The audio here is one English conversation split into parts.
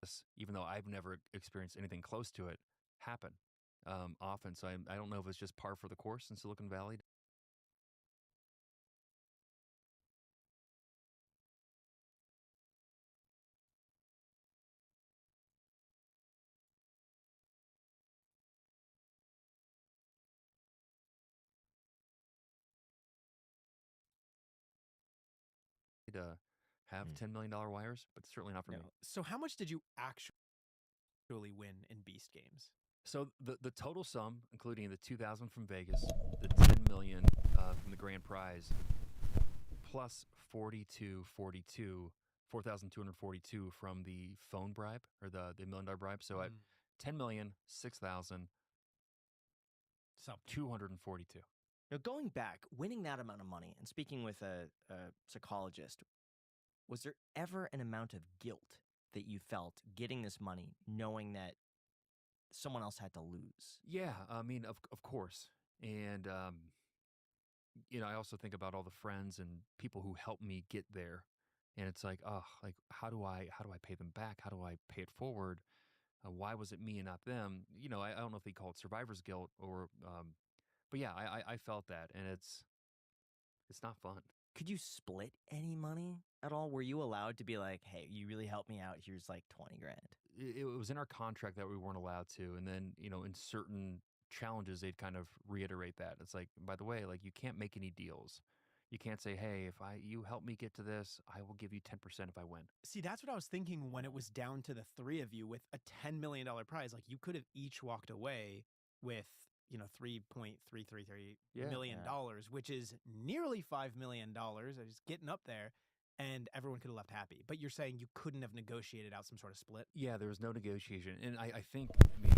this, even though I've never experienced anything close to it, happen often. So I don't know if it's just par for the course in Silicon Valley to have Mm. $10 million wires, but certainly not for No. me. So how much did you actually win in Beast Games? So the total sum, including the 2,000 from Vegas, the 10 million from the grand prize, plus 4,242 from the phone bribe or the $1 million bribe. So at 10 million, 6,000, Something. 242. Now, going back, winning that amount of money and speaking with a psychologist, was there ever an amount of guilt that you felt getting this money, knowing that someone else had to lose? Yeah, I mean, of course. And, I also think about all the friends and people who helped me get there. And it's like, oh, like how do I pay them back? How do I pay it forward? Why was it me and not them? I don't know if they call it survivor's guilt or, but yeah, I felt that, and it's not fun. Could you split any money at all? Were you allowed to be like, hey, you really helped me out. Here's like 20 grand. It was in our contract that we weren't allowed to, and then in certain challenges they'd kind of reiterate that. It's like, by the way, like you can't make any deals. You can't say, hey, if you help me get to this, I will give you 10% if I win. See, that's what I was thinking when it was down to the three of you with a $10 million prize. Like, you could have each walked away with, $3.333 Yeah. million, which is nearly $5 million. Just getting up there, and everyone could have left happy. But you're saying you couldn't have negotiated out some sort of split? Yeah, there was no negotiation, and I think, I mean,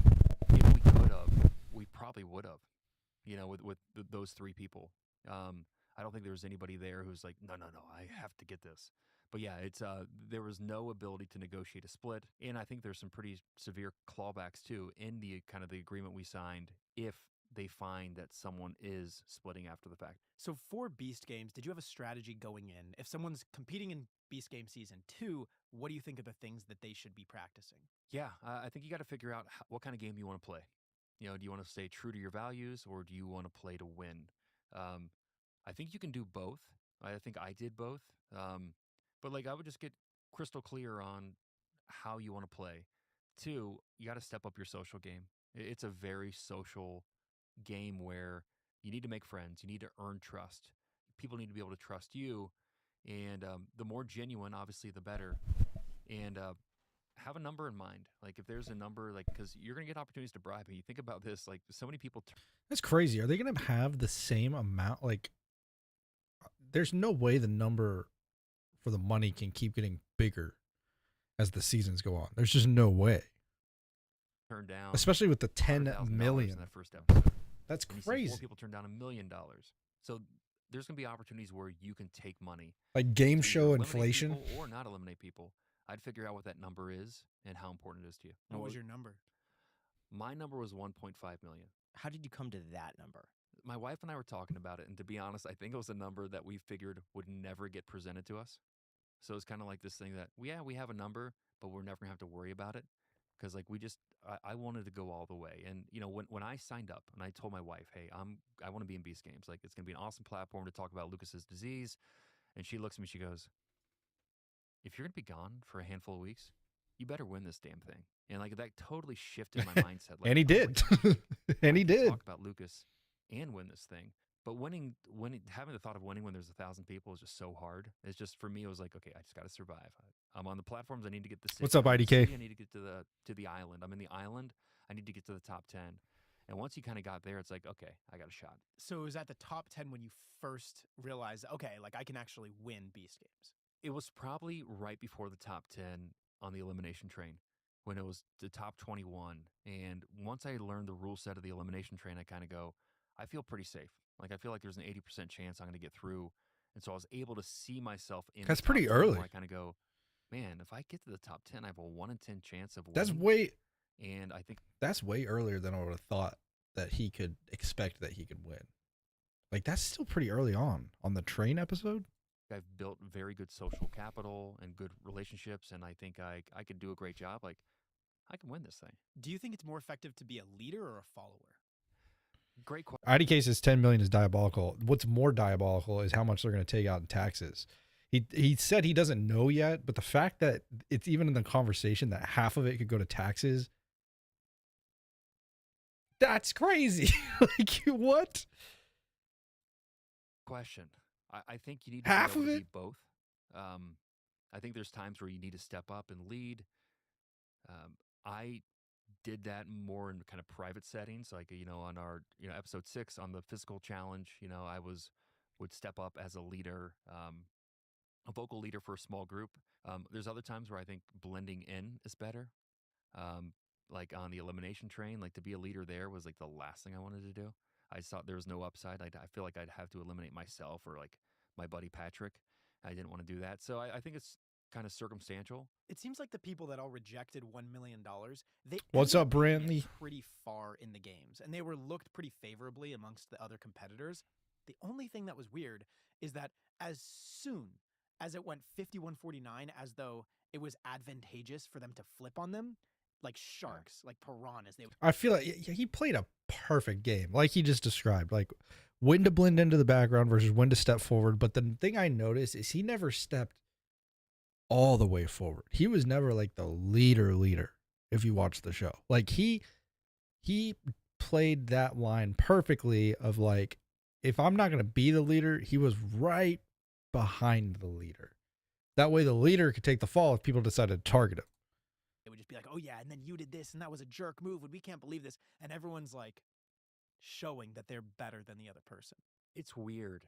if we could have, we probably would have, with those three people. I don't think there was anybody there who's like, no, I have to get this. But yeah, it's there was no ability to negotiate a split, and I think there's some pretty severe clawbacks too in the kind of the agreement we signed if they find that someone is splitting after the fact. So for Beast Games, did you have a strategy going in? If someone's competing in Beast Game Season 2, what do you think are the things that they should be practicing? Yeah, I think you got to figure out what kind of game you want to play. Do you want to stay true to your values or do you want to play to win? Um, I think you can do both. I think I did both. But like I would just get crystal clear on how you want to play. Two, you got to step up your social game. It's a very social game where you need to make friends. You need to earn trust. People need to be able to trust you. And the more genuine, obviously, the better. And have a number in mind. Like if there's a number, like because you're gonna get opportunities to bribe. And you think about this, like so many people. That's crazy. Are they going to have the same amount? Like, there's no way the number for the money can keep getting bigger as the seasons go on. There's just no way. Turn down, especially with the 10 $100,000 million. in that first episode. That's And you see crazy. 4 people turn down $1 million. So there's gonna be opportunities where you can take money, Like game to either show eliminate inflation. people or not eliminate people. I'd figure out what that number is and how important it is to you. What was your number? My number was 1.5 million. How did you come to that number? My wife and I were talking about it, and to be honest, I think it was a number that we figured would never get presented to us. So it's kind of like this thing that, we have a number, but we're never gonna have to worry about it. Because like I wanted to go all the way, and when I signed up and I told my wife, hey, I want to be in Beast Games, like it's gonna be an awesome platform to talk about Lucas's disease, and she looks at me, she goes, if you're gonna be gone for a handful of weeks, you better win this damn thing. And like that totally shifted my mindset. Like, And he oh my did. gosh, And he I can did. talk about Lucas and win this thing. But winning, having the thought of winning when there's 1,000 people is just so hard. It's just, for me, it was like, okay, I just got to survive. I'm on the platforms. I need to get the city. What's up, I'm in the IDK? city, I need to get to the island. I'm in the island. I need to get to the top 10. And once you kind of got there, it's like, okay, I got a shot. So it was at the top 10 when you first realized, okay, like I can actually win Beast Games. It was probably right before the top 10 on the elimination train, when it was the top 21. And once I learned the rule set of the elimination train, I kind of go, I feel pretty safe. Like I feel like there's an 80% chance I'm going to get through. And so I was able to see myself in That's the top pretty 10, early. where I kind of go, man, if I get to the top 10, I have a 1 in 10 chance of winning. That's way And I think that's way earlier than I would have thought that he could expect that he could win. Like that's still pretty early on the train episode. I've built very good social capital and good relationships, and I think I could do a great job. Like, I can win this thing. Do you think it's more effective to be a leader or a follower? Great question. IDK says 10 million is diabolical. What's more diabolical is how much they're going to take out in taxes. He said he doesn't know yet, but the fact that it's even in the conversation that half of it could go to taxes, that's crazy. Like, what? Question. I think you need to Half be able of to it? be both. I think there's times where you need to step up and lead. I did that more in kind of private settings, like on our episode 6 on the physical challenge. I would step up as a leader, a vocal leader for a small group. There's other times where I think blending in is better. Like on the elimination train, like to be a leader there was like the last thing I wanted to do. I just thought there was no upside. I feel like I'd have to eliminate myself or like my buddy Patrick. I didn't want to do that. So I think it's kind of circumstantial. It seems like the people that all rejected $1 million, they What's ended up, making it Brantley? pretty far in the games, and they were looked pretty favorably amongst the other competitors. The only thing that was weird is that as soon as it went 51-49, as though it was advantageous for them to flip on them, like sharks, like piranhas, they I feel like he played a perfect game, like he just described, like when to blend into the background versus when to step forward. But the thing I noticed is he never stepped all the way forward. He was never like the leader. If you watch the show, like he played that line perfectly of like, if I'm not going to be the leader, he was right behind the leader. That way the leader could take the fall if people decided to target him. would just be like, oh yeah, and then you did this, and that was a jerk move, and we can't believe this. And everyone's like showing that they're better than the other person. It's weird.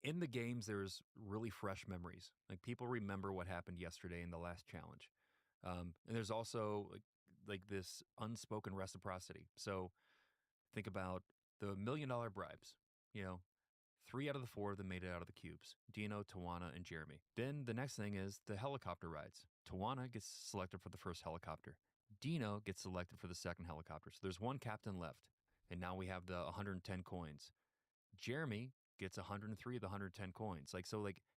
In the games, there's really fresh memories. Like people remember what happened yesterday in the last challenge, and there's also like this unspoken reciprocity. So think about the $1 million bribes. 3 out of the 4 of them made it out of the cubes: Dino, Tawana, and Jeremy. Then the next thing is the helicopter rides. Tawana gets selected for the first helicopter. Dino gets selected for the second helicopter. So there's one captain left, and now we have the 110 coins. Jeremy gets 103 of the 110 coins. Like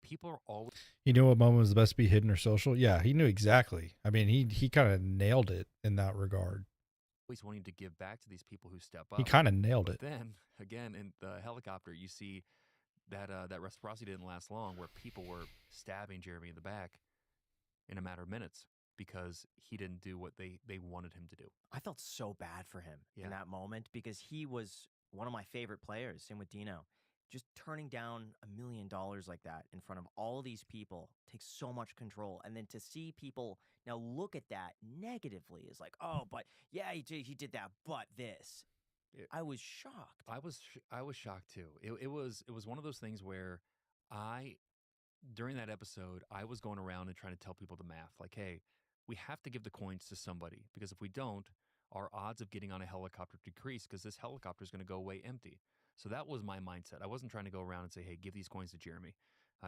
people are always You know what moment was the best to be hidden or social? Yeah, he knew exactly. I mean, he kind of nailed it in that regard. wanting to give back to these people who step up. He kind of nailed But it. then again, in the helicopter, you see that reciprocity didn't last long, where people were stabbing Jeremy in the back in a matter of minutes because he didn't do what they wanted him to do. I felt so bad for him Yeah. in that moment because he was one of my favorite players. Same with Dino. Just turning down $1 million like that in front of all these people takes so much control. And then to see people now look at that negatively is like, oh, but yeah, he did that, but this. I was shocked. I was shocked too. It was one of those things where during that episode, I was going around and trying to tell people the math. Like, hey, we have to give the coins to somebody, because if we don't, our odds of getting on a helicopter decrease, because this helicopter is going to go away empty. So that was my mindset. I wasn't trying to go around and say, hey, give these coins to Jeremy,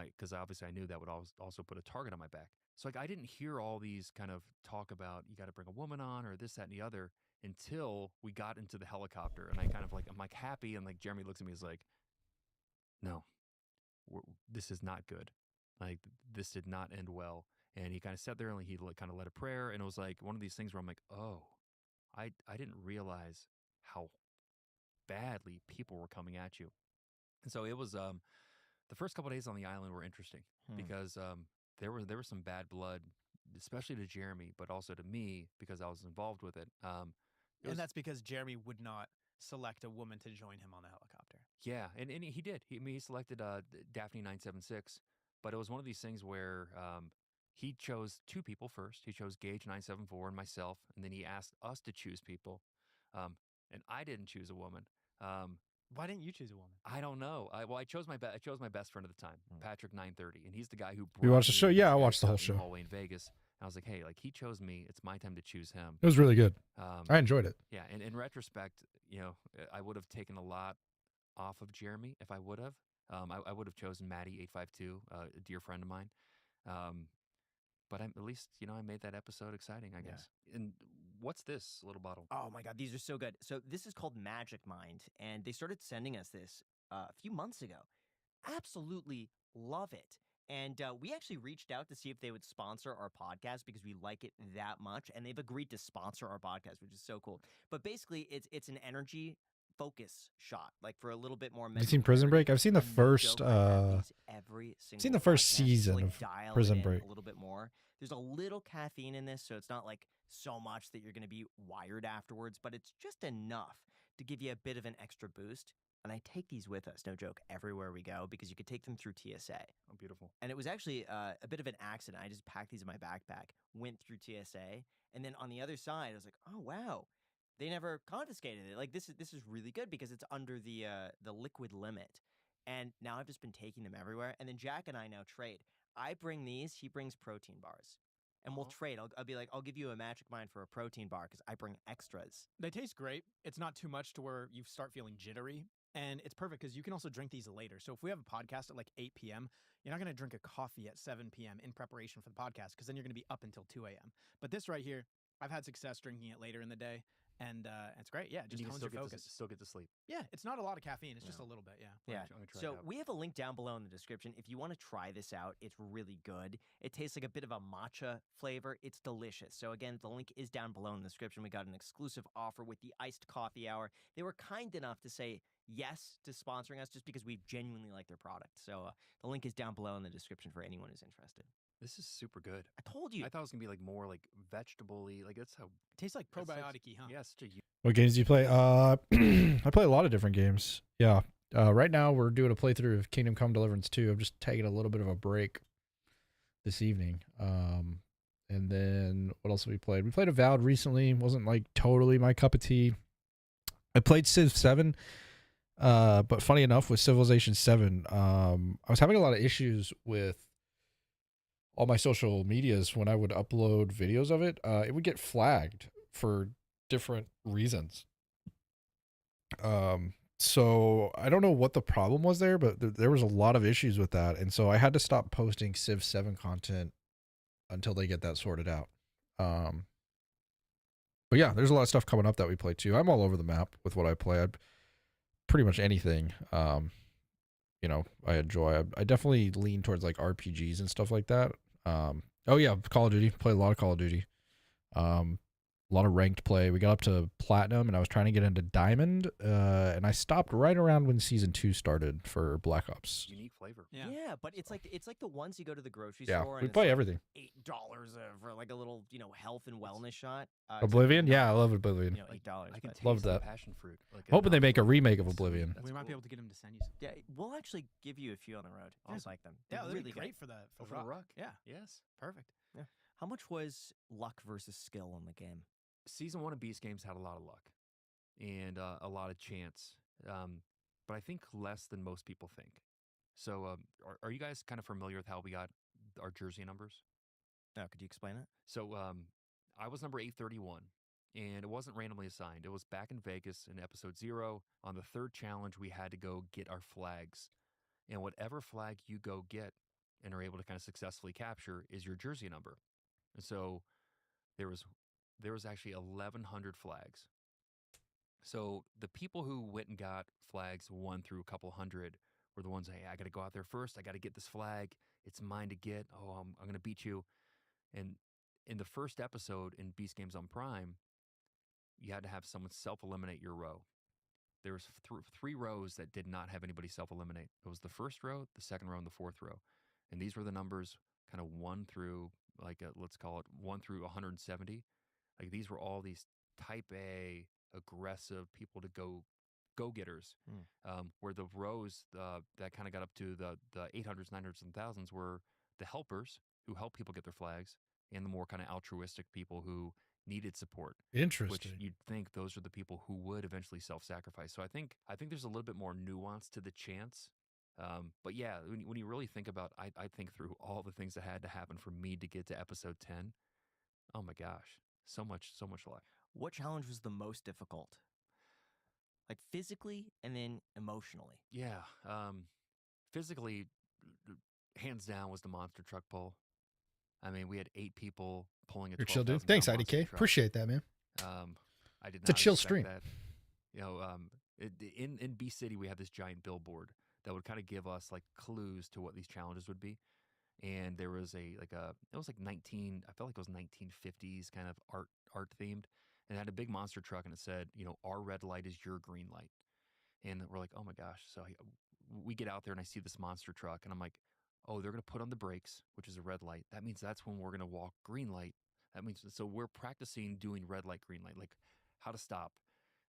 because obviously I knew that would also put a target on my back. So like I didn't hear all these kind of talk about you got to bring a woman on or this, that, and the other until we got into the helicopter. And I'm like happy. And like Jeremy looks at me and is like, no, this is not good. Like this did not end well. And he kind of sat there and he kind of led a prayer. And it was like one of these things where I'm like, oh, I didn't realize how badly people were coming at you. And so it was the first couple of days on the island were interesting because there was some bad blood, especially to Jeremy, but also to me because I was involved with it. And that's because Jeremy would not select a woman to join him on the helicopter. Yeah, and he did. He selected Daphne 976, but it was one of these things where he chose 2 people first. He chose Gage 974 and myself, and then he asked us to choose people, and I didn't choose a woman. Why didn't you choose a woman? I don't know. I chose my best friend at the time, Patrick 930, and he's the guy who. You watched the brought show? me Yeah, I into watched the whole in show. hallway in Vegas. And I was like, hey, like he chose me. It's my time to choose him. It was really good. I enjoyed it. Yeah, and in retrospect, I would have taken a lot off of Jeremy if I would have. I would have chosen Maddie 852, a dear friend of mine. But at least I made that episode exciting, I guess. And what's this little bottle? Oh my God, these are so good. So this is called Magic Mind, and they started sending us this a few months ago. Absolutely love it. And we actually reached out to see if they would sponsor our podcast because we like it that much, and they've agreed to sponsor our podcast, which is so cool. But basically, it's an energy focus shot, like for a little bit more. Have you seen Prison Break? I've seen the And no first. joke, I have these every single. seen the first podcast to, season like, of dial it Prison in Break. a little bit more. There's a little caffeine in this, so it's not like so much that you're going to be wired afterwards, but it's just enough to give you a bit of an extra boost. And I take these with us, no joke, everywhere we go because you could take them through TSA. Oh, beautiful. And it was actually a bit of an accident. I just packed these in my backpack, went through TSA, and then on the other side, I was like, oh wow, they never confiscated it. Like this is really good because it's under the liquid limit. And now I've just been taking them everywhere. And then Jack and I now trade. I bring these, he brings protein bars. And we'll trade. I'll be like, I'll give you a Magic Mind for a protein bar because I bring extras. They taste great. It's not too much to where you start feeling jittery. And it's perfect because you can also drink these later. So if we have a podcast at like 8 p.m., you're not going to drink a coffee at 7 p.m. in preparation for the podcast because then you're going to be up until 2 a.m. But this right here, I've had success drinking it later in the day. And it's great. Yeah, it And just you can hones still your get focus. still get to sleep. Yeah, it's not a lot of caffeine. It's just Yeah. a little bit, yeah. Yeah. I'm gonna try it So out. we have a link down below in the description. If you want to try this out, it's really good. It tastes like a bit of a matcha flavor. It's delicious. So again, the link is down below in the description. We got an exclusive offer with the Iced Coffee Hour. They were kind enough to say yes to sponsoring us just because we genuinely like their product. So the link is down below in the description for anyone who's interested. This is super good. I told you. I thought it was gonna be like more like vegetable-y. Like that's how. It tastes like That's such- probiotic-y, huh? Yeah, such a What games do you play? I play a lot of different games. Yeah. Right now we're doing a playthrough of Kingdom Come Deliverance 2. I'm just taking a little bit of a break this evening. And then what else have we played? We played Avowed recently. Wasn't like totally my cup of tea. I played Civ 7. But funny enough, with Civilization 7, I was having a lot of issues with all my social medias when I would upload videos of it. It would get flagged for different reasons. So I don't know what the problem was there, but there was a lot of issues with that. And so I had to stop posting Civ 7 content until they get that sorted out. But yeah, there's a lot of stuff coming up that we play too. I'm all over the map with what I play. Pretty much anything, you know, I enjoy. I definitely lean towards like RPGs and stuff like that. Oh yeah, Call of Duty. Play a lot of Call of Duty. A lot of ranked play. We got up to platinum, and I was trying to get into diamond, and I stopped right around when season 2 started for Black Ops. unique flavor. Yeah. Yeah, but it's like the ones you go to the grocery Yeah, store and we it's play like everything. $8 for like a little, health and wellness shot. Oblivion, yeah, I love Oblivion. $8. I can but- taste Love the that. passion fruit. Like Hoping they make a mouthful. remake of That's sweet. Oblivion. That's We might be cool. able to get him to send you some. Yeah, we'll actually give you a few on the road. I Awesome. like them. Yeah, They're that'd really be great good. for the Oh, for the ruck. Yeah, Yes. perfect. How much was luck versus skill in the game? Season 1 of Beast Games had a lot of luck and a lot of chance, but I think less than most people think. So, are you guys kind of familiar with how we got our jersey numbers? No, could you explain it? So, I was number 831, and it wasn't randomly assigned. It was back in Vegas in episode 0. On the third challenge, we had to go get our flags, and whatever flag you go get and are able to kind of successfully capture is your jersey number. And so, there was actually 1,100 flags. So the people who went and got flags 1 through a couple hundred were the ones, hey, I got to go out there first. I got to get this flag. It's mine to get. Oh, I'm going to beat you. And in the first episode in Beast Games on Prime, you had to have someone self-eliminate your row. There was 3 rows that did not have anybody self-eliminate. It was the first row, the second row, and the fourth row. And these were the numbers kind of 1 through, let's call it 1 through 170. Like these were all these type A aggressive people to go-getters, where the rows that kind of got up to the 800s, 900s, and 1000s were the helpers who help people get their flags, and the more kind of altruistic people who needed support. Which Interesting. you'd think those are the people who would eventually self-sacrifice. So I think there's a little bit more nuance to the chance. But yeah, when you really think about, I think through all the things that had to happen for me to get to episode 10. Oh my gosh, so much luck. What challenge was the most difficult? Like physically and then emotionally. Yeah, physically, hands down was the monster truck pull. I mean, we had 8 people pulling a You're chill, dude. 12,000 Thanks, pound monster IDK. truck. Appreciate that, man. I did It's a not chill expect stream. that. In B City, we have this giant billboard that would kind of give us like clues to what these challenges would be. And there was it was like 19, I felt like it was 1950s kind of art themed, and it had a big monster truck, and it said, our red light is your green light. And we're like, oh my gosh. So we get out there and I see this monster truck and I'm like, oh, they're going to put on the brakes, which is a red light. That means that's when we're going to walk green light. That means, so we're practicing doing red light, green light, like how to stop.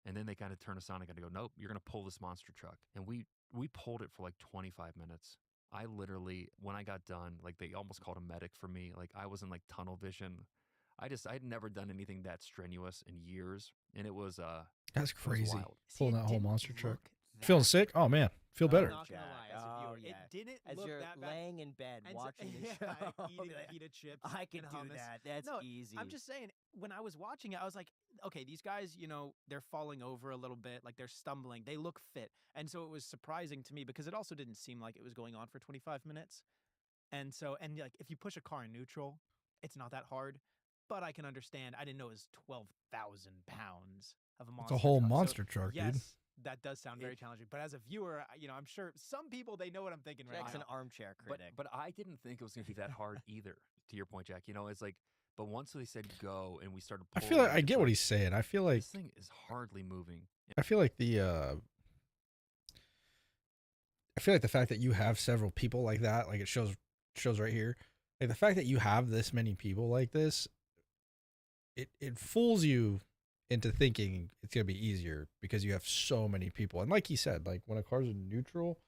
And then they kind of turn us on and go, nope, you're going to pull this monster truck. And we pulled it for like 25 minutes. I literally, when I got done, like they almost called a medic for me. Like I was in like tunnel vision. I'd never done anything that strenuous in years. And it was, That's it was crazy. wild. Pulling it that whole didn't monster truck. look that Feeling sick? Oh man, feel better. I'm not gonna lie, as a Oh, viewer, yeah. it didn't As look you're that bad. laying in bed And so- watching the yeah, show. eating like, pita chips. I could and do hummus. that. That's No, easy. I'm just saying, when I was watching it, I was like, okay, these guys, they're falling over a little bit, like they're stumbling. They look fit. And so it was surprising to me because it also didn't seem like it was going on for 25 minutes. And so, like, if you push a car in neutral, it's not that hard. But I can understand. I didn't know it was 12,000 pounds of a It's monster a whole truck. So, monster truck, yes, dude. that does sound very challenging. But as a viewer, I'm sure some people, they know what I'm thinking right Jack's now. an armchair But critic. but I didn't think it was going to be that hard either. To your point, Jack, it's like, but once they said go and we started I pulling, feel like I it's get what he's saying. I feel like this thing is hardly moving. I feel like the fact that you have several people like that, like it shows right here, like the fact that you have this many people like this, it fools you into thinking it's gonna be easier because you have so many people. And like he said, like when a car's in neutral,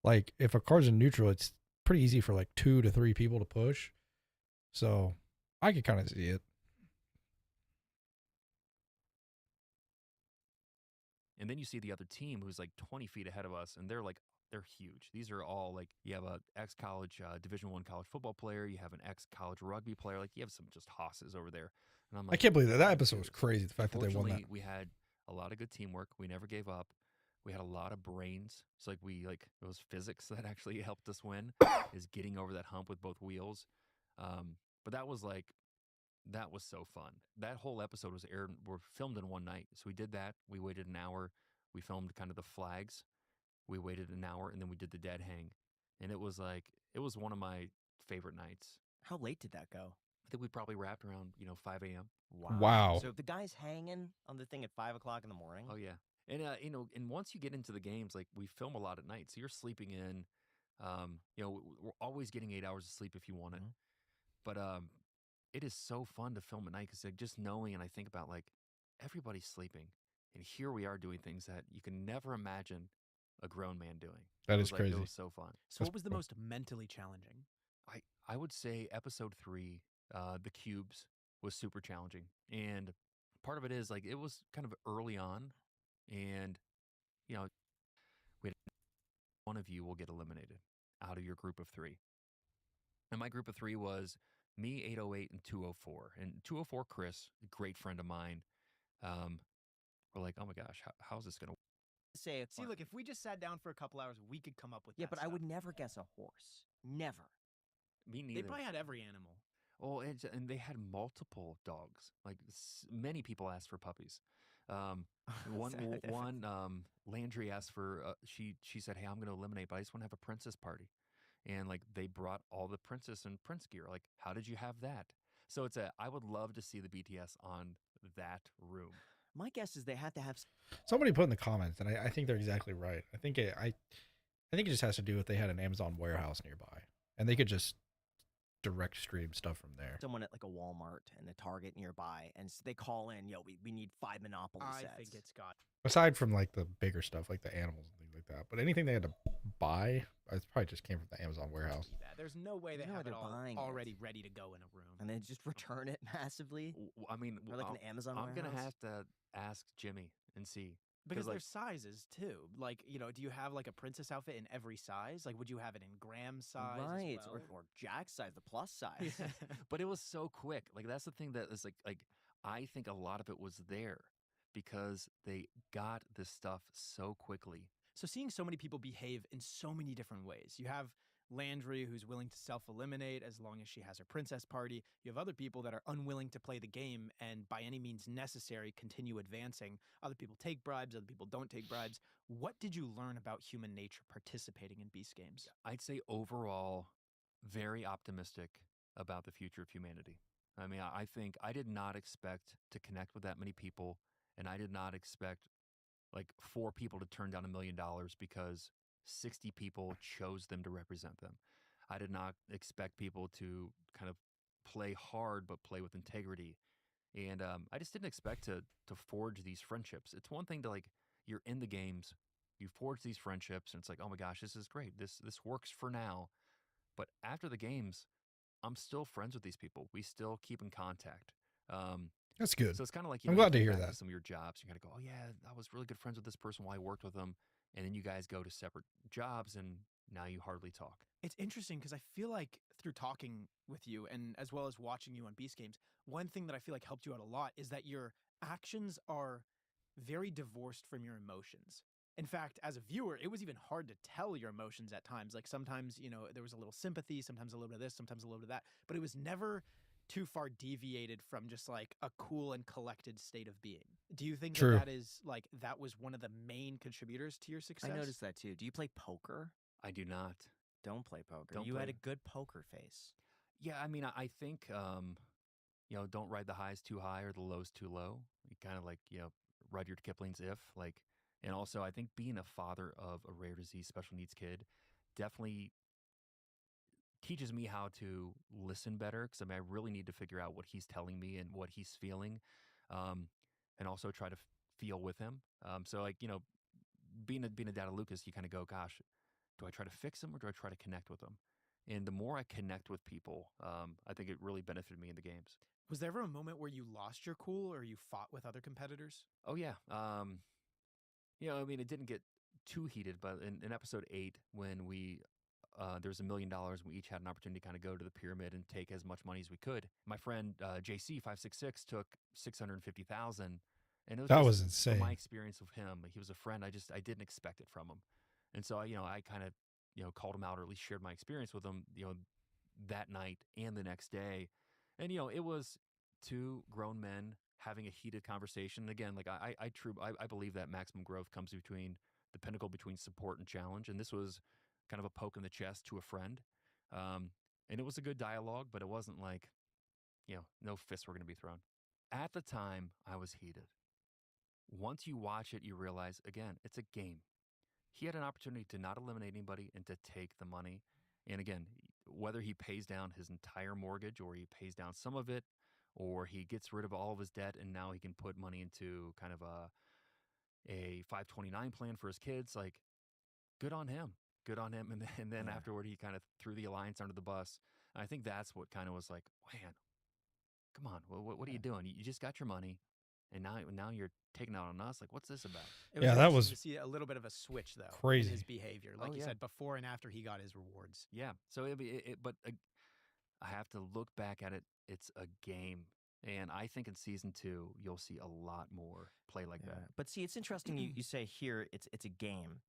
like if a car's in neutral, it's pretty easy for like 2 to 3 people to push. So I could kind of see it. And then you see the other team who's like 20 feet ahead of us, and they're huge. These are all like, you have a ex-college Division I college football player, you have an ex-college rugby player, like you have some just hosses over there. And I'm I like, can't believe that "Oh, episode was dude." crazy. The fact that they won that. Fortunately, we had a lot of good teamwork. We never gave up. We had a lot of brains. So it was physics that actually helped us win, is getting over that hump with both wheels. But that was so fun. That whole episode were filmed in one night. So we did that. We waited an hour. We filmed kind of the flags. We waited an hour, and then we did the dead hang. And it was one of my favorite nights. How late did that go? I think we probably wrapped around 5 a.m. Wow. So if the guy's hanging on the thing at 5 o'clock in the morning. Oh yeah, and and once you get into the games, like we film a lot at night, so you're sleeping in. We're always getting 8 hours of sleep if you want it, but it is so fun to film at night because just knowing, and I think about like everybody's sleeping, and here we are doing things that you can never imagine a grown man doing. That It is was crazy. It was so fun. So That's what was the cool. most mentally challenging? I would say episode 3, the cubes, was super challenging, and part of it is like it was kind of early on, and we had one of you will get eliminated out of your group of 3, and my group of 3 was me, 808, and 204, and 204 Chris, a great friend of mine. We're like, oh my gosh, how's this gonna? Say See, look, if we just sat down for a couple hours, we could come up with yeah, that but I stuff. would never guess a horse. Never. Me neither. They probably had every animal. Oh, and they had multiple dogs. Like many people asked for puppies. One Landry asked for. She said, "Hey, I'm going to eliminate, but I just want to have a princess party," and like they brought all the princess and prince gear. Like, how did you have that? So I would love to see the BTS on that room. My guess is they had to have. Somebody put in the comments, and I think they're exactly right. I think it just has to do with they had an Amazon warehouse nearby, and they could just direct stream stuff from there. Someone at like a Walmart and a Target nearby, and they call in, we need 5 Monopoly I sets. think it's got. Aside from like the bigger stuff, like the animals and things like that, but anything they had to buy, it probably just came from the Amazon warehouse. Be that. There's no way they You know have where it they're all buying it. already ready to go in a room. And then just return it massively. I mean, Or like an Amazon I'm gonna warehouse. have to ask Jimmy and see. Because like- there's sizes too. Like, do you have like a princess outfit in every size? Like, would you have it in gram size? as Right. well? Or Jack's size, the plus size. But it was so quick. Like that's the thing that is like I think a lot of it was there because they got this stuff so quickly. So seeing so many people behave in so many different ways. You have Landry, who's willing to self-eliminate as long as she has her princess party. You have other people that are unwilling to play the game and by any means necessary continue advancing. Other people take bribes, other people don't take bribes. What did you learn about human nature participating in Beast Games? I'd say overall, very optimistic about the future of humanity. I mean, I think I did not expect to connect with that many people, and I did not expect like 4 people to turn down $1 million because 60 people chose them to represent them. I did not expect people to kind of play hard but play with integrity, and I just didn't expect to forge these friendships. It's one thing to like you're in the games, you forge these friendships, and it's like, oh my gosh, this is great. This works for now. But after the games, I'm still friends with these people. We still keep in contact. Um, That's good. so it's kind of like I'm you glad to think hear back that. some of your jobs. You got to go, oh yeah, I was really good friends with this person while I worked with them, and then you guys go to separate jobs, and now you hardly talk. It's interesting because I feel like through talking with you and as well as watching you on Beast Games, one thing that I feel like helped you out a lot is that your actions are very divorced from your emotions. In fact, as a viewer, it was even hard to tell your emotions at times. Like sometimes, there was a little sympathy, sometimes a little bit of this, sometimes a little bit of that, but it was never too far deviated from just like a cool and collected state of being. Do you think True. that was one of the main contributors to your success? I noticed that too. Do you play poker? I do not. Don't play poker. Don't You had play. a good poker face. Yeah, I mean, I think don't ride the highs too high or the lows too low. You kind of like Rudyard Kipling's "If" like, and also I think being a father of a rare disease special needs kid definitely teaches me how to listen better because I mean I really need to figure out what he's telling me and what he's feeling, and also try to feel with him. So like being a dad of Lucas, you kind of go, gosh, do I try to fix him or do I try to connect with him? And the more I connect with people, I think it really benefited me in the games. Was there ever a moment where you lost your cool or you fought with other competitors? Oh yeah, I mean it didn't get too heated, but in episode 8 when there was $1 million, we each had an opportunity to kind of go to the pyramid and take as much money as we could. My friend JC566 took 650,000, and it was That just, was from my insane. experience with him, he was a friend. I didn't expect it from him, and so I kind of called him out or at least shared my experience with him that night and the next day, and it was 2 grown men having a heated conversation. And again, like I believe that maximum growth comes between the pinnacle between support and challenge, and this was kind of a poke in the chest to a friend. And it was a good dialogue, but it wasn't like, no fists were going to be thrown. At the time, I was heated. Once you watch it, you realize, again, it's a game. He had an opportunity to not eliminate anybody and to take the money. And again, whether he pays down his entire mortgage or he pays down some of it, or he gets rid of all of his debt and now he can put money into kind of a 529 plan for his kids, like, good on him. Good on him. And then Yeah. afterward, he kind of threw the alliance under the bus. And I think that's what kind of was like, man, come on, what are you doing? You just got your money, and now you're taking out on us. Like, what's this about? It Yeah, that interesting was to see a little bit of a switch though in crazy. his behavior. Like Oh, you yeah. said, before and after he got his rewards. Yeah. So, but I have to look back at it. It's a game. And I think in season 2, you'll see a lot more play like that. But see, it's interesting you say here it's a game,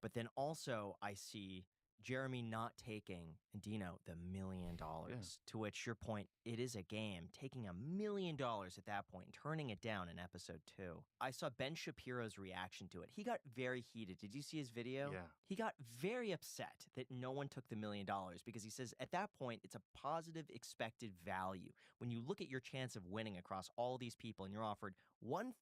but then also I see Jeremy not taking, and Dino, the $1 million. To which your point, it is a game. Taking $1 million at that point and turning it down in episode 2. I saw Ben Shapiro's reaction to it. He got very heated. Did you see his video? Yeah. He got very upset that no one took the $1 million because he says at that point it's a positive expected value. When you look at your chance of winning across all these people and you're offered 1/5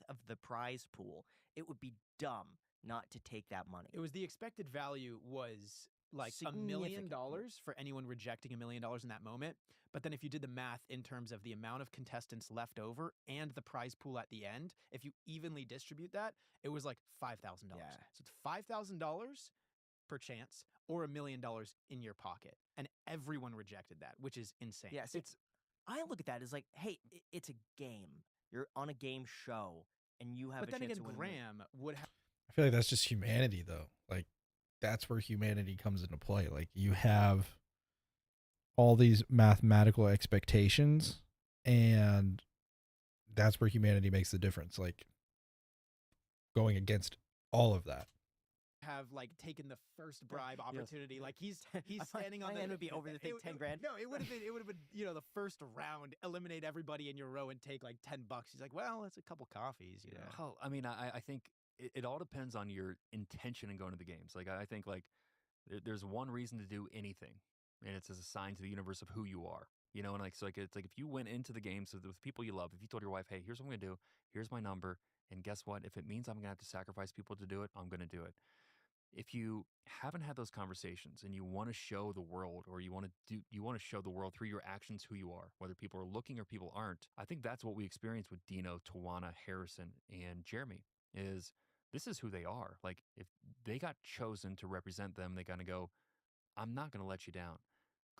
of the prize pool, it would be dumb not to take that money. It was the expected value was like $1 million Significant. for anyone rejecting $1 million in that moment. But then if you did the math in terms of the amount of contestants left over and the prize pool at the end, if you evenly distribute that, it was like $5,000. Yeah. So it's $5,000 per chance or $1 million in your pocket. And everyone rejected that, which is insane. Yes, I look at that as like, hey, it's a game. You're on a game show, and you have But a then chance again, to win. Graham would have. I feel like that's just humanity, though. Like, that's where humanity comes into play. Like, you have all these mathematical expectations, and that's where humanity makes the difference. Like, going against all of that. have like taken the first bribe opportunity. Like he's standing on my the end would be over the thing, 10 grand. No, it would have been the first round, eliminate everybody in your row and take like $10. He's like, well, it's a couple coffees, you know. Well, I mean, I think it all depends on your intention in going to the games. Like I think like there's one reason to do anything, and it's as a sign to the universe of who you are. You know, and like it's like if you went into the games with people you love, if you told your wife, hey, here's what I'm gonna do, here's my number, and guess what? If it means I'm gonna have to sacrifice people to do it, I'm gonna do it. If you haven't had those conversations and you want to show the world, or you want to show the world through your actions who you are, whether people are looking or people aren't, I think that's what we experience with Dino, Tawana, Harrison, and Jeremy. Is this is who they are. Like if they got chosen to represent them, they gotta go, I'm not gonna let you down.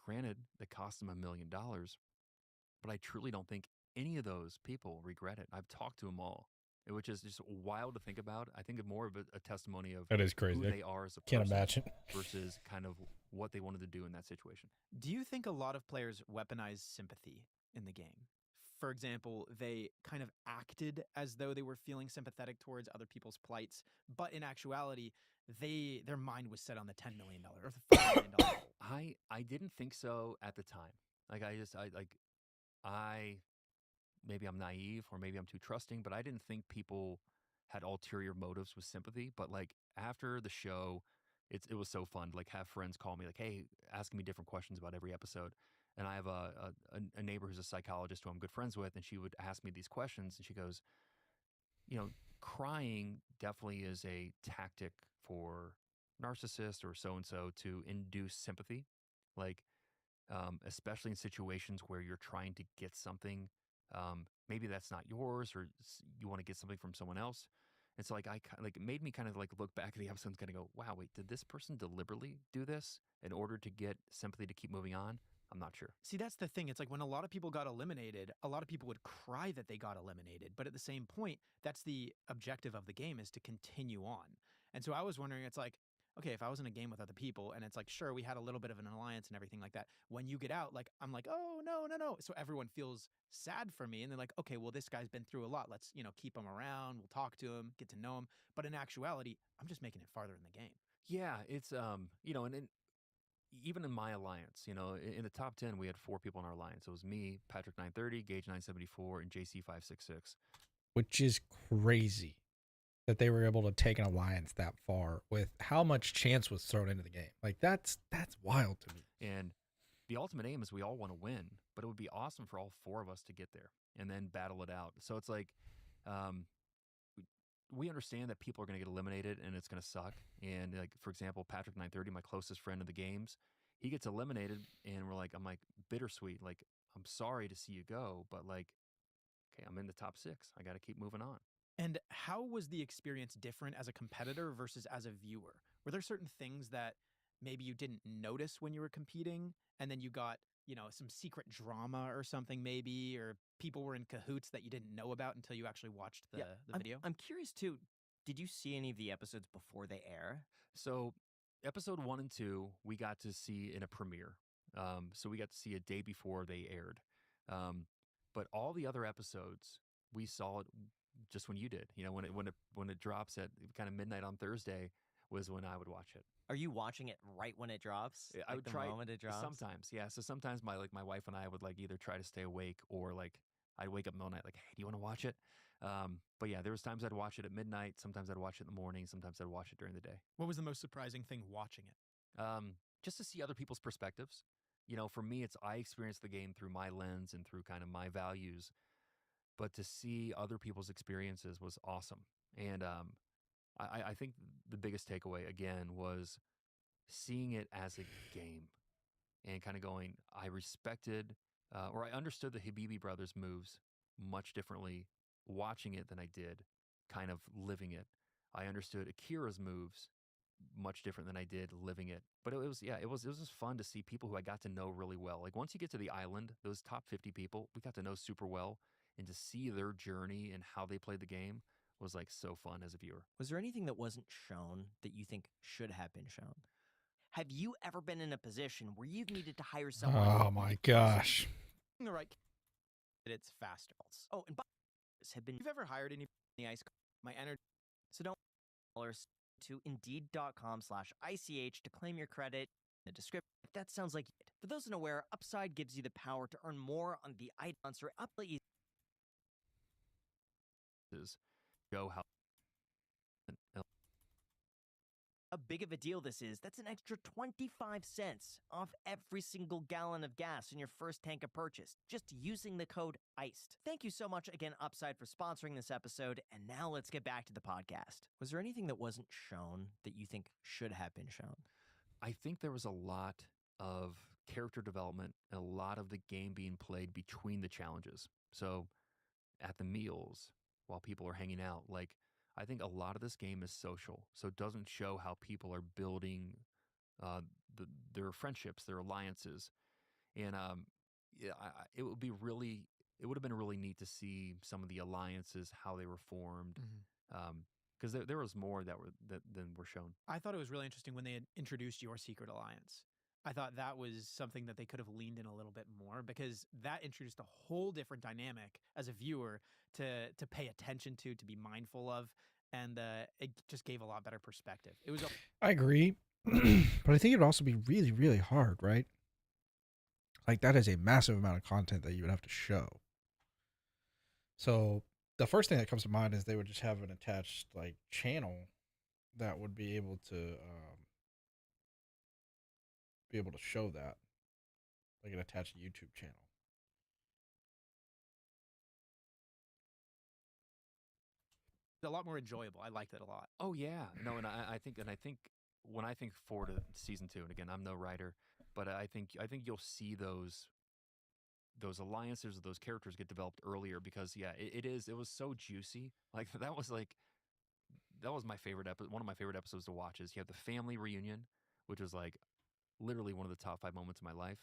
Granted, it cost them $1 million, but I truly don't think any of those people regret it. I've talked to them all, which is just wild to think about. I think it's more of a testimony of That is crazy. who they are as a Can't person imagine. versus kind of what they wanted to do in that situation. Do you think a lot of players weaponize sympathy in the game? For example, they kind of acted as though they were feeling sympathetic towards other people's plights, but in actuality, their mind was set on the $10 million or the $5 million goal. I didn't think so at the time. Like I maybe I'm naive or maybe I'm too trusting, but I didn't think people had ulterior motives with sympathy. But like after the show, it was so fun to like have friends call me like, hey, asking me different questions about every episode. And I have a neighbor who's a psychologist who I'm good friends with, and she would ask me these questions, and she goes, you know, crying definitely is a tactic for narcissists or so and so to induce sympathy, like especially in situations where you're trying to get something. Maybe that's not yours, or you want to get something from someone else. And so, like, it made me kind of like look back at the episode and kind of go, wow, wait, did this person deliberately do this in order to get sympathy to keep moving on? I'm not sure. See, that's the thing. It's like when a lot of people got eliminated, a lot of people would cry that they got eliminated. But at the same point, that's the objective of the game, is to continue on. And so I was wondering, it's like, okay, if I was in a game with other people and it's like, sure, we had a little bit of an alliance and everything like that. When you get out, like, I'm like, oh, no, no, no. So everyone feels sad for me. And they're like, okay, well, this guy's been through a lot. Let's, keep him around. We'll talk to him, get to know him. But in actuality, I'm just making it farther in the game. Yeah, it's and even in my alliance, in the top 10, we had 4 people in our alliance. It was me, Patrick 930, Gage 974, and JC 566. Which is crazy that they were able to take an alliance that far with how much chance was thrown into the game. Like that's wild to me. And the ultimate aim is we all want to win, but it would be awesome for all 4 of us to get there and then battle it out. So it's like, we understand that people are going to get eliminated and it's going to suck. And like, for example, Patrick 930, my closest friend in the games, he gets eliminated and I'm like bittersweet. Like, I'm sorry to see you go, but like, okay, I'm in the top 6. I got to keep moving on. And how was the experience different as a competitor versus as a viewer? Were there certain things that maybe you didn't notice when you were competing, and then you got, some secret drama or something maybe, or people were in cahoots that you didn't know about until you actually watched the video? I'm curious too. Did you see any of the episodes before they air? So episode 1 and 2, we got to see in a premiere. So we got to see a day before they aired. But all the other episodes, we saw it just when you did. When it drops at kind of midnight on Thursday was when I would watch it. Are you watching it right when it drops? I would the try moment it drops? sometimes. Yeah. So sometimes my wife and I would like either try to stay awake, or like I'd wake up middle of the night like, hey, do you want to watch it? But yeah, there was times I'd watch it at midnight. Sometimes I'd watch it in the morning. Sometimes I'd watch it during the day. What was the most surprising thing watching it? Just to see other people's perspectives. For me, I experienced the game through my lens and through kind of my values, but to see other people's experiences was awesome. And I think the biggest takeaway again was seeing it as a game and kind of going, I respected or I understood the Habibi brothers' moves much differently watching it than I did kind of living it. I understood Akira's moves much different than I did living it. But it was just fun to see people who I got to know really well. Like once you get to the island, those top 50 people, we got to know super well, and to see their journey and how they played the game was like so fun as a viewer. Was there anything that wasn't shown that you think should have been shown? Have you ever been in a position where you've needed to hire someone? Oh my gosh. The right, it's faster. Oh, and have been. You've ever hired any ice? My energy. So don't to Indeed.com/ICH to claim your credit. The description, if that sounds like it. For those unaware, Upside gives you the power to earn more on the items or uply Show how big of a deal this is. That's an extra 25 cents off every single gallon of gas in your first tank of purchase, just using the code ICED. Thank you so much again, Upside, for sponsoring this episode. And now let's get back to the podcast. Was there anything that wasn't shown that you think should have been shown? I think there was a lot of character development, a lot of the game being played between the challenges. So at the meals, while people are hanging out, like, I think a lot of this game is social. So it doesn't show how people are building their friendships, their alliances. And yeah, it would have been really neat to see some of the alliances, how they were formed. Because there was more than were shown. I thought it was really interesting when they had introduced Your Secret Alliance. I thought that was something that they could have leaned in a little bit more, because that introduced a whole different dynamic as a viewer to pay attention to be mindful of, and it just gave a lot better perspective. It was I agree, but I think it would also be really, really hard, right? Like, that is a massive amount of content that you would have to show. So the first thing that comes to mind is they would just have an attached like channel that would be able to show that, like an attached YouTube channel. a lot more enjoyable. I liked it a lot. Oh yeah, no, and I think when I think forward to season 2, and again, I'm no writer, but I think you'll see those alliances or those characters get developed earlier, because yeah, it was so juicy. Like that was my favorite one of my favorite episodes to watch. Is you have the family reunion, which was like literally one of the top 5 moments of my life,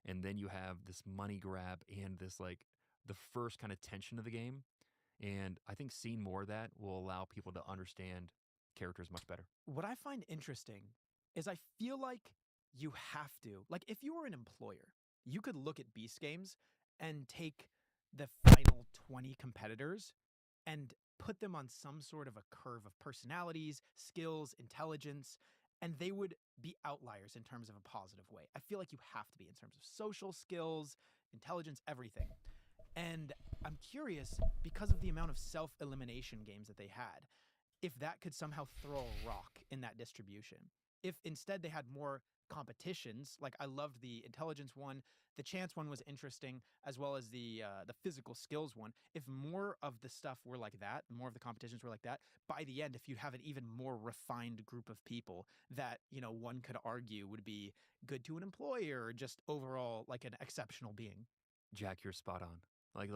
and then you have this money grab and this like the first kind of tension of the game. And I think seeing more of that will allow people to understand characters much better. What I find interesting is I feel like you have to, like, if you were an employer, you could look at Beast Games and take the final 20 competitors and put them on some sort of a curve of personalities, skills, intelligence, and they would be outliers in terms of a positive way. I feel like you have to be in terms of social skills, intelligence, everything. And I'm curious, because of the amount of self-elimination games that they had, if that could somehow throw a rock in that distribution. If instead they had more competitions, like I loved the intelligence one, the chance one was interesting, as well as the physical skills one. If more of the stuff were like that, more of the competitions were like that, by the end, if you have an even more refined group of people that, one could argue would be good to an employer, or just overall like an exceptional being. Jack, you're spot on. Like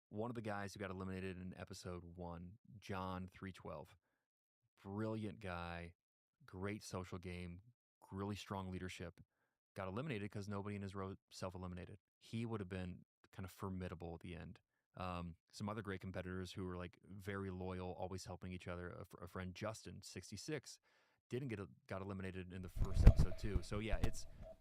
one of the guys who got eliminated in episode 1, John 312, brilliant guy, great social game, really strong leadership, got eliminated because nobody in his row self-eliminated. He would have been kind of formidable at the end. Some other great competitors who were like very loyal, always helping each other. A friend, Justin, 66, got eliminated in the first episode too. So yeah,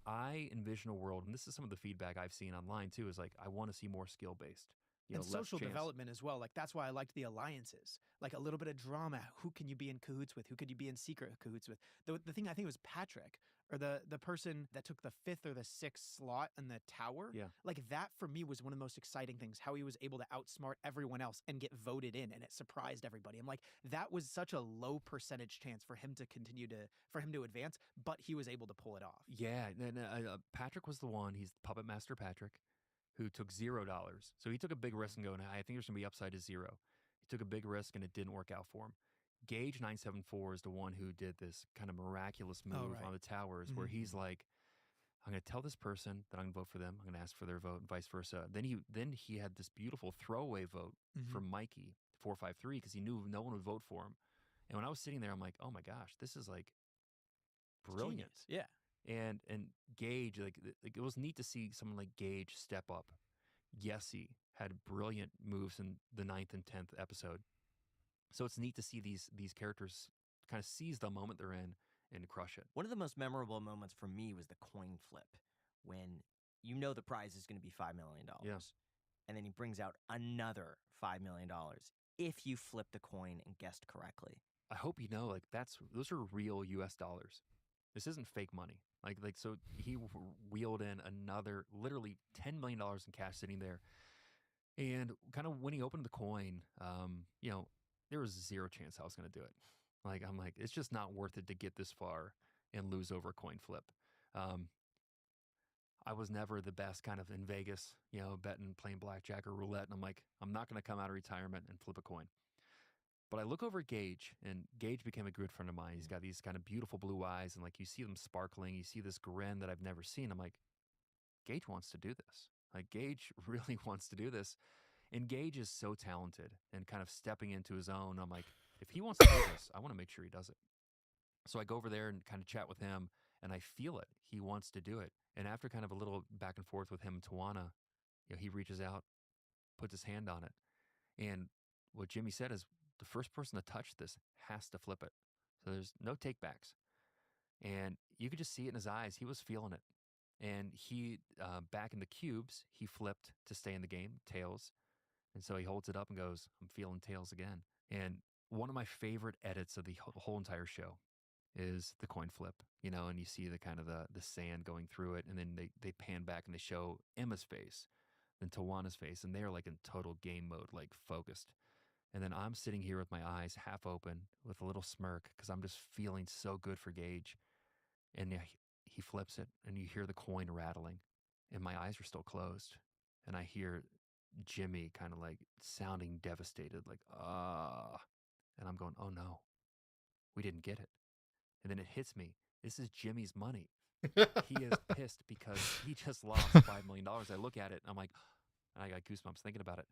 I envision a world, and this is some of the feedback I've seen online too, is like, I want to see more skill-based. And social development as well. Like, that's why I liked the alliances. Like, a little bit of drama. Who can you be in cahoots with? Who could you be in secret cahoots with? The thing I think was Patrick, or the person that took the 5th or the 6th slot in the tower. Yeah. Like, that for me was one of the most exciting things, how he was able to outsmart everyone else and get voted in, and it surprised everybody. I'm like, that was such a low percentage chance for him to advance, but he was able to pull it off. Yeah, and Patrick was the one. He's Puppet Master Patrick, who took $0. So he took a big risk and going, I think there's going to be upside to 0. He took a big risk and it didn't work out for him. Gage 974 is the one who did this kind of miraculous move on the towers, where he's like, I'm going to tell this person that I'm going to vote for them. I'm going to ask for their vote, and vice versa. Then he had this beautiful throwaway vote for Mikey 453, because he knew no one would vote for him. And when I was sitting there, I'm like, oh my gosh, this is like brilliant. Genius. Yeah. And Gage, like it was neat to see someone like Gage step up. Yessie had brilliant moves in the 9th and 10th episode. So it's neat to see these characters kind of seize the moment they're in and crush it. One of the most memorable moments for me was the coin flip, when the prize is going to be $5 million. Yeah. And then he brings out another $5 million if you flip the coin and guessed correctly. I hope you know, like those are real U.S. dollars. This isn't fake money. So he wheeled in another literally $10 million in cash sitting there, and kind of when he opened the coin, there was zero chance I was going to do it. Like I'm like, it's just not worth it to get this far and lose over a coin flip. Um, I was never the best kind of in Vegas, betting, playing blackjack or roulette. And I'm like, I'm not going to come out of retirement and flip a coin. But I look over at Gage, and Gage became a good friend of mine. He's got these kind of beautiful blue eyes, and like you see them sparkling. You see this grin that I've never seen. I'm like, Gage wants to do this. Like Gage really wants to do this. And Gage is so talented and kind of stepping into his own. I'm like, if he wants to do this, I want to make sure he does it. So I go over there and kind of chat with him, and I feel it. He wants to do it. And after kind of a little back and forth with him and Tawana, he reaches out, puts his hand on it. And what Jimmy said is the first person to touch this has to flip it. So there's no takebacks. And you could just see it in his eyes. He was feeling it. And he, back in the cubes, he flipped to stay in the game, tails. And so he holds it up and goes, I'm feeling tails again. And one of my favorite edits of the whole entire show is the coin flip, and you see the kind of the sand going through it. And then they pan back and they show Emma's face, then Tawana's face. And they're like in total game mode, like focused. And then I'm sitting here with my eyes half open with a little smirk because I'm just feeling so good for Gage. And he flips it and you hear the coin rattling and my eyes are still closed. And I hear Jimmy kind of like sounding devastated, like, and I'm going, oh no, we didn't get it. And then it hits me. This is Jimmy's money. He is pissed because he just lost $5 million. I look at it and I'm like, I got goosebumps thinking about it.